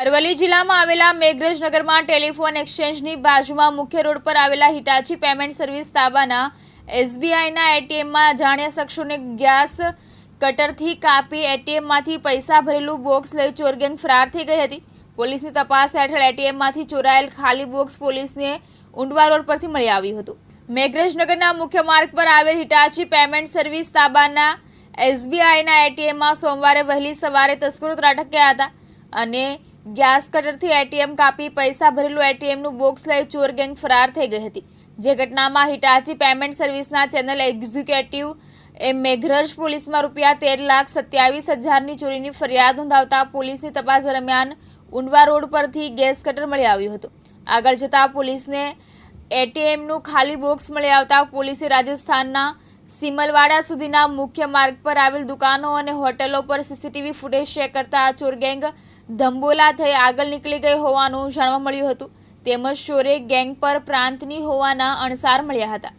અરવલ્લી જિલ્લામાં આવેલા મેઘરજનગરમાં ટેલિફોન એક્સચેન્જની બાજુમાં મુખ્ય રોડ પર આવેલા હિટાચી પેમેન્ટ સર્વિસ તાબાના એસબીઆઈના એટીએમમાં અજાણ્યા શખ્સોને ગેસ કટરથી કાપી એટીએમમાંથી પૈસા ભરેલું બોક્સ લઈ ચોરગેંગ ફરાર થઈ ગઈ હતી। પોલીસની તપાસ હેઠળ એટીએમમાંથી ચોરાયેલ ખાલી બોક્સ પોલીસને ઉંડવા રોડ પરથી મળી આવ્યું હતું। મેઘરજનગરના મુખ્ય માર્ગ પર આવેલ હિટાચી પેમેન્ટ સર્વિસ તાબાના એસબીઆઈના એટીએમમાં સોમવારે વહેલી સવારે તસ્કરો ત્રાટક્યા હતા અને ગેસ કટરથી એટીએમ કાપી પૈસા ભરેલું એટીએમનું બોક્સ લઈ ચોરગેંગ ફરાર થઈ ગઈ હતી। જે ઘટનામાં હિટાચી પેમેન્ટ સર્વિસના ચેનલ એક્ઝિક્યુટિવ મેઘરજ પોલીસમાં રૂપિયા 13,27,000ની ચોરીની ફરિયાદ નોંધાવતા પોલીસની તપાસ દરમિયાન ઉંડવા રોડ પરથી ગેસ કટર મળી આવ્યું હતું। આગળ જતા પોલીસને એટીએમનું ખાલી બોક્સ મળી આવતા પોલીસે રાજસ્થાનના સિમલવાડા સુધીના મુખ્ય માર્ગ પર આવેલ દુકાનો અને હોટેલો પર સીસીટીવી ફૂટેજ ચેક કરતા ચોરગેંગ ધંબોલા થઈ આગળ નીકળી ગઈ હોવાનું જાણવા મળ્યું હતું। તેમજ ચોરે ગેંગ પર પ્રાંતની હોવાના અણસાર મળ્યા હતા।